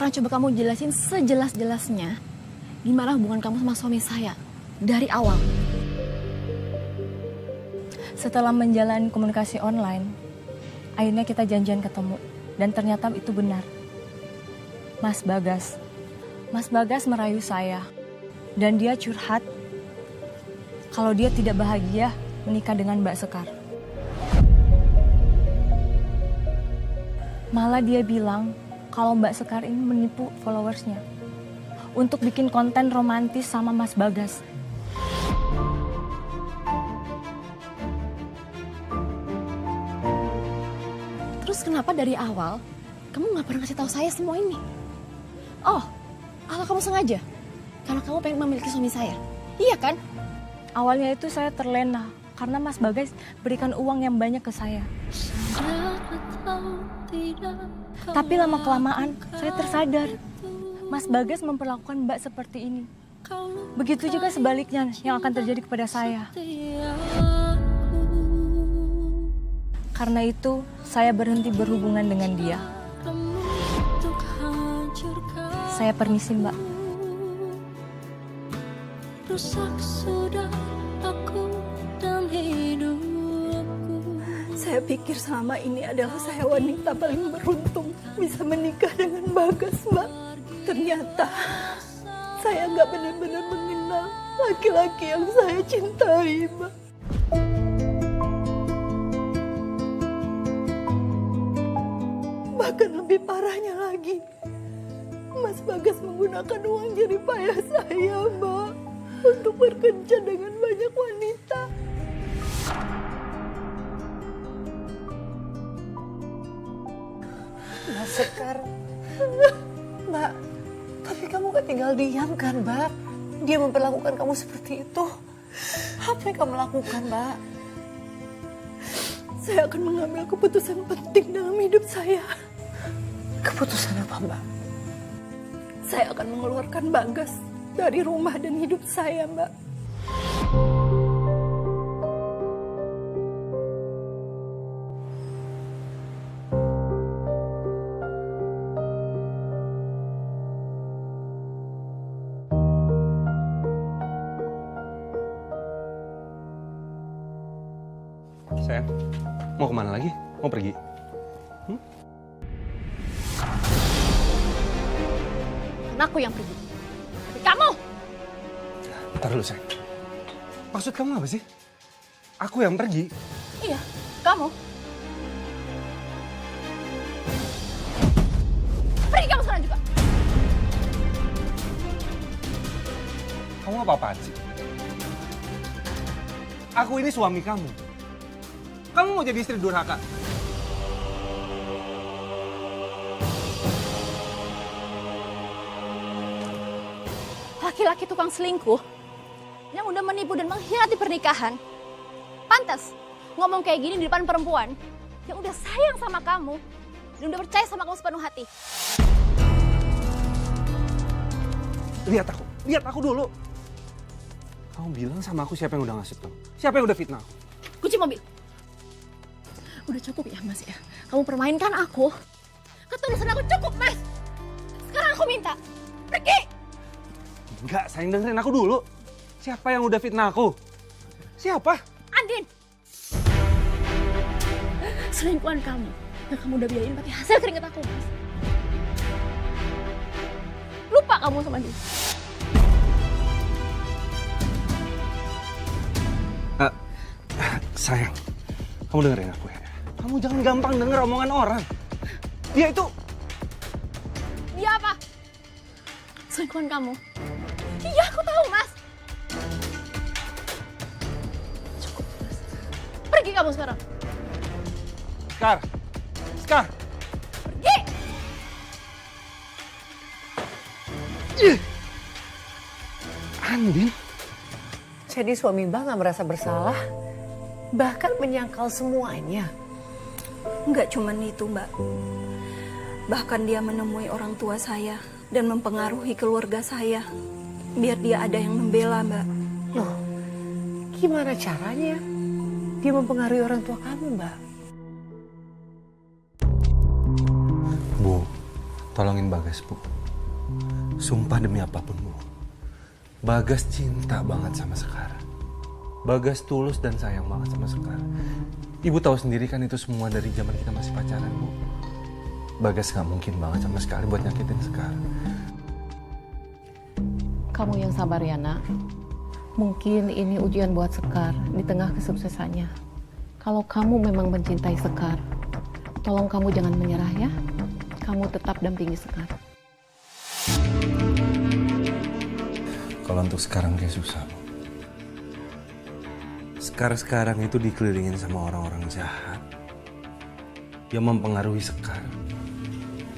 Sekarang coba kamu jelasin sejelas-jelasnya gimana hubungan kamu sama suami saya dari awal. Setelah menjalani komunikasi online, akhirnya kita janjian ketemu. Dan ternyata itu benar. Mas Bagas merayu saya. Dan dia curhat kalau dia tidak bahagia menikah dengan Mbak Sekar. Malah dia bilang kalau Mbak Sekar ini menipu followersnya untuk bikin konten romantis sama Mas Bagas. Terus kenapa dari awal kamu nggak pernah kasih tahu saya semua ini? Oh, ala kamu sengaja? Karena kamu pengen memiliki suami saya, iya kan? Awalnya itu saya terlena karena Mas Bagas berikan uang yang banyak ke saya. Tapi lama-kelamaan saya tersadar Mas Bagas memperlakukan Mbak seperti ini. Begitu juga sebaliknya yang akan terjadi kepada saya. Karena itu saya berhenti berhubungan dengan dia. Saya permisi, Mbak. Rusak sudah aku dan hidupku. Saya pikir selama ini adalah saya wanita paling beruntung bisa menikah dengan Bagas, Mbak. Ternyata saya nggak benar-benar mengenal laki-laki yang saya cintai, Mbak. Bahkan lebih parahnya lagi, Mas Bagas menggunakan uang jerih payah saya, Mbak, untuk berkencan dengan banyak wanita. Mbak Sekar, Mbak, tapi kamu gak tinggal diam kan, Mbak? Dia memperlakukan kamu seperti itu. Apa yang kamu lakukan, Mbak? Saya akan mengambil keputusan penting dalam hidup saya. Keputusan apa, Mbak? Saya akan mengeluarkan Bagas dari rumah dan hidup saya, Mbak. Sayang, mau kemana lagi? Mau pergi? Karena aku yang pergi. Tapi kamu! Bentar dulu, sayang. Maksud kamu apa sih? Aku yang pergi? Iya, kamu. Pergi kamu sekarang juga. Kamu apa-apaan sih? Aku ini suami kamu. Kamu mau jadi istri durhaka? Laki-laki tukang selingkuh yang udah menipu dan mengkhianati pernikahan, pantas ngomong kayak gini di depan perempuan yang udah sayang sama kamu dan udah percaya sama kamu sepenuh hati. Lihat aku dulu. Kamu bilang sama aku siapa yang udah ngasih kamu? Siapa yang udah fitnah aku? Kunci mobil. Udah cukup ya, Mas ya. Kamu permainkan aku. Ketulusan aku cukup, Mas. Sekarang aku minta pergi. Enggak, sayang, dengerin aku dulu. Siapa yang udah fitnah aku? Siapa? Andin. Selingkuhan kamu. Yang kamu udah biayain pakai hasil keringat aku, Mas. Lupa kamu sama dia. Sayang, kamu dengerin aku ya. Kamu jangan gampang denger omongan orang. Dia itu... Dia apa? Selingkuhan kamu. Iya, aku tahu, Mas. Cukup, Mas. Pergi kamu sekarang. Sekar! Pergi! Andin? Jadi suami Mbak gak merasa bersalah? Bahkan menyangkal semuanya? Enggak cuman itu, Mbak. Bahkan dia menemui orang tua saya dan mempengaruhi keluarga saya. Biar dia ada yang membela, Mbak. Loh, gimana caranya dia mempengaruhi orang tua kamu, Mbak? Bu, tolongin Bagas, Bu. Sumpah demi apapun, Bu. Bagas cinta banget sama Sekar. Bagas tulus dan sayang banget sama Sekar. Ibu tahu sendiri kan itu semua dari zaman kita masih pacaran, Bu. Bagas gak mungkin banget sama sekali buat nyakitin Sekar. Kamu yang sabar ya, Nak. Mungkin ini ujian buat Sekar di tengah kesuksesannya. Kalau kamu memang mencintai Sekar, tolong kamu jangan menyerah ya. Kamu tetap dampingi Sekar. Kalau untuk sekarang kayak susah, Bu. Sekarang itu dikelilingin sama orang-orang jahat yang mempengaruhi Sekar,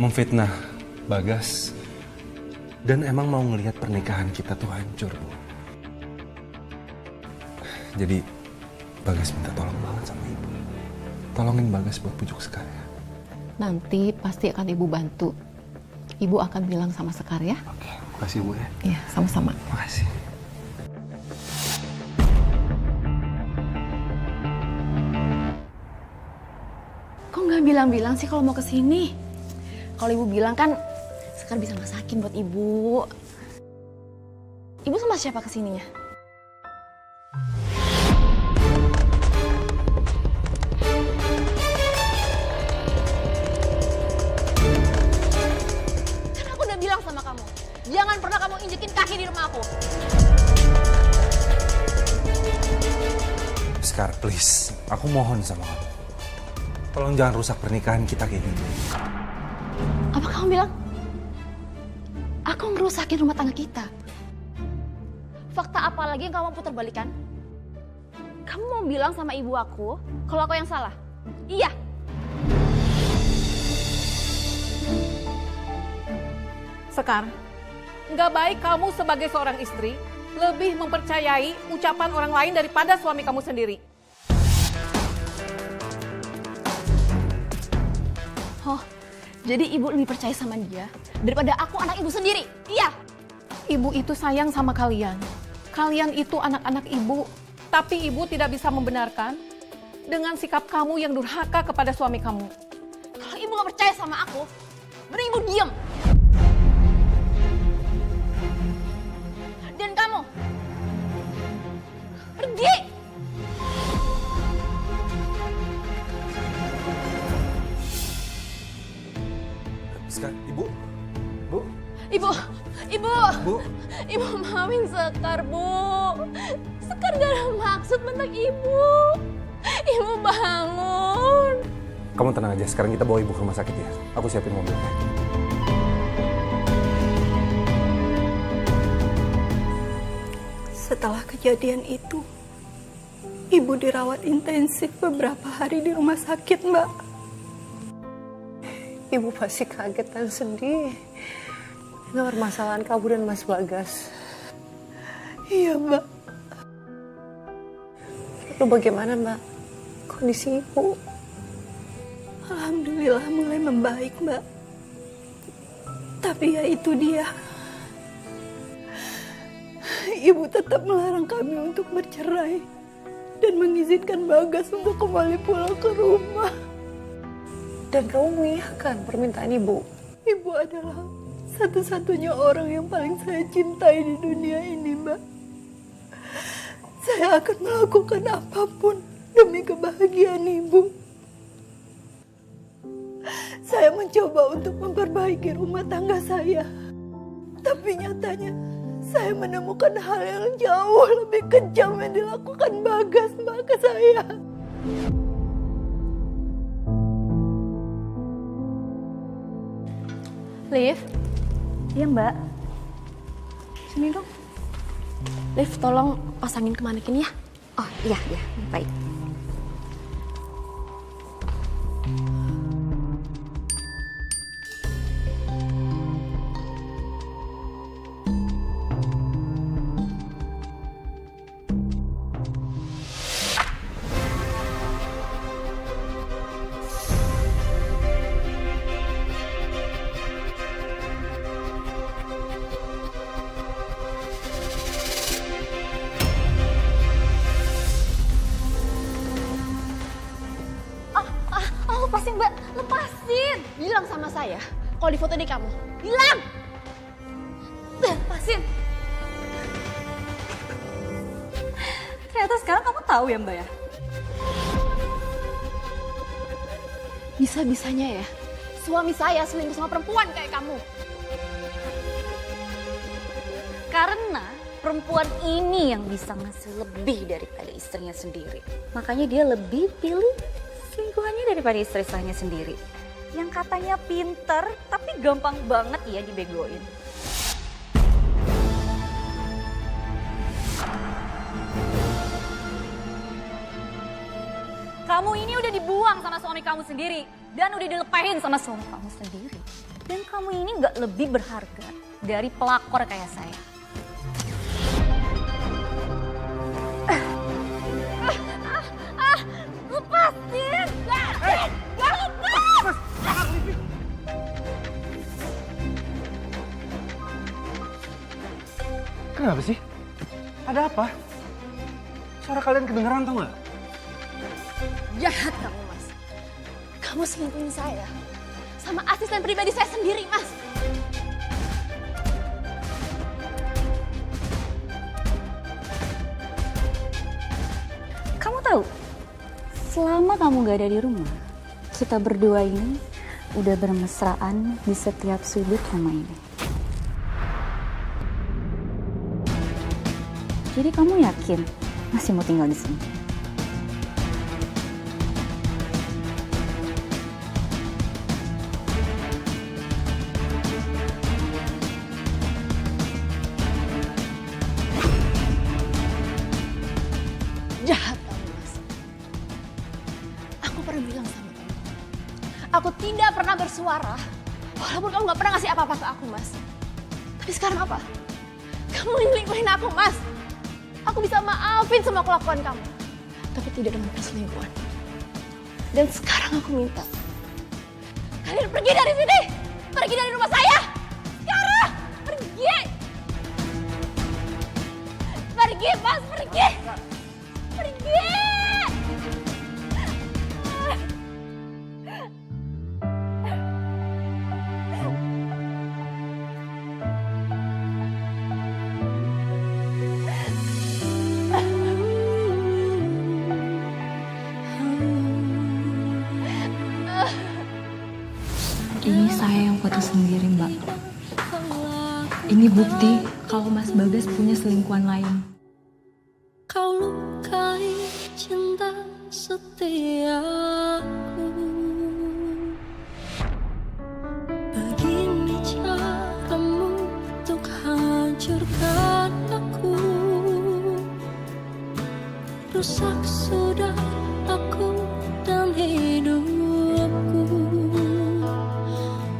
memfitnah Bagas, dan emang mau ngelihat pernikahan kita tuh hancur, Bu. Jadi Bagas minta tolong banget sama Ibu. Tolongin Bagas buat pujuk Sekar ya. Nanti pasti akan Ibu bantu. Ibu akan bilang sama Sekar ya. Oke, makasih Bu ya. Iya, sama-sama. Makasih. Kok nggak bilang-bilang sih kalau mau kesini? Kalau ibu bilang kan Sekar bisa masakin buat ibu. Ibu sama siapa kesininya? Kan aku udah bilang sama kamu, jangan pernah kamu injekin kaki di rumah aku. Sekar, please. Aku mohon sama kamu. Tolong jangan rusak pernikahan kita kayak gini. Apa kamu bilang? Aku ngerusakin rumah tangga kita. Fakta apa lagi yang kamu putar balikan? Kamu mau bilang sama ibu aku kalau aku yang salah? Iya. Sekar, nggak baik kamu sebagai seorang istri lebih mempercayai ucapan orang lain daripada suami kamu sendiri. Oh, jadi ibu lebih percaya sama dia daripada aku anak ibu sendiri? Iya. Ibu itu sayang sama kalian. Kalian itu anak-anak ibu. Tapi ibu tidak bisa membenarkan dengan sikap kamu yang durhaka kepada suami kamu. Kalau ibu gak percaya sama aku, mending ibu diem. Dan kamu, pergi. Sekar, Ibu. Bu. Ibu, Bu. ibu maafin Sekar, Bu. Sekar gak ada maksud bentak ibu. Ibu bangun. Kamu tenang aja, sekarang kita bawa Ibu ke rumah sakit ya. Aku siapin mobilnya. Setelah kejadian itu, ibu dirawat intensif beberapa hari di rumah sakit, Mbak. Ibu pasti kaget dan sedih dengan permasalahan kamu dan Mas Bagas. Iya, Mbak. Lalu bagaimana, Mbak? Kondisi Ibu? Alhamdulillah mulai membaik, Mbak. Tapi ya itu dia. Ibu tetap melarang kami untuk bercerai dan mengizinkan Bagas untuk kembali pulang ke rumah. Dan kamu mengiyakan permintaan Ibu? Ibu adalah satu-satunya orang yang paling saya cintai di dunia ini, Mbak. Saya akan melakukan apapun demi kebahagiaan Ibu. Saya mencoba untuk memperbaiki rumah tangga saya. Tapi nyatanya saya menemukan hal yang jauh lebih kejam yang dilakukan Bagas, Mbak, ke saya. Liv. Iya, Mbak. Sini dong. Liv, tolong pasangin ke manekin ya. Oh, iya, baik. Lepasin, Mbak. Lepasin. Bilang sama saya kalau di foto ini kamu. Bilang. Sin. Ternyata sekarang kamu tahu ya Mbak ya? Bisa-bisanya ya, suami saya selingkuh sama perempuan kayak kamu. Karena perempuan ini yang bisa ngasih lebih daripada istrinya sendiri. Makanya dia lebih pilih selingkuhannya daripada istri sahnya sendiri. Yang katanya pinter, tapi gampang banget ya dibegoin. Kamu ini udah dibuang sama suami kamu sendiri. Dan udah dilepahin sama suami kamu sendiri. Dan kamu ini gak lebih berharga dari pelakor kayak saya. Lepasin! Gak lepas! Kenapa sih? Ada apa? Suara kalian kedengeran tau gak? Jahat kamu, Mas. Kamu selingkuhin saya. Sama asisten pribadi saya sendiri, Mas. Kamu tahu, selama kamu gak ada di rumah, kita berdua ini udah bermesraan di setiap sudut rumah ini. Jadi kamu yakin masih mau tinggal di sini? Jahat kamu, Mas. Aku pernah bilang sama kamu. Aku tidak pernah bersuara. Walaupun kamu gak pernah ngasih apa-apa ke aku, Mas. Tapi sekarang apa? Kamu nyelingkuhin aku, Mas. Aku bisa maafin semua kelakuan kamu. Tapi tidak dengan perselingkuhan. Dan sekarang aku minta. Kalian pergi dari sini. Pergi dari rumah saya. Sekarang. Pergi. Pergi, Mas. Pergi. Pergi. Ini saya yang foto sendiri, Mbak. Ini bukti kalau Mas Bagas punya selingkuhan lain. Kau lukai cinta setiaku. Begini caramu untuk hancurkan aku. Rusak sudah aku dan hidupku.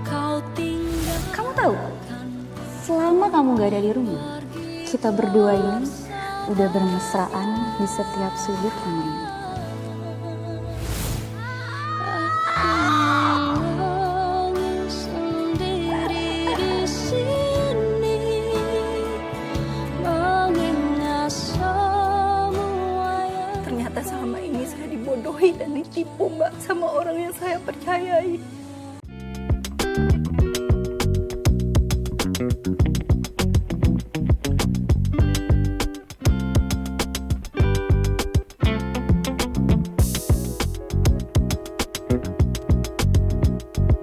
Kau tinggal. Kamu tahu, selama kamu gak ada di rumah, kita berdua ini udah bermesraan di setiap sudut rumah ini. Aku sendiri di sini, mengingat semua yang Ternyata selama ini saya dibodohi dan ditipu Mbak sama orang yang saya percayai.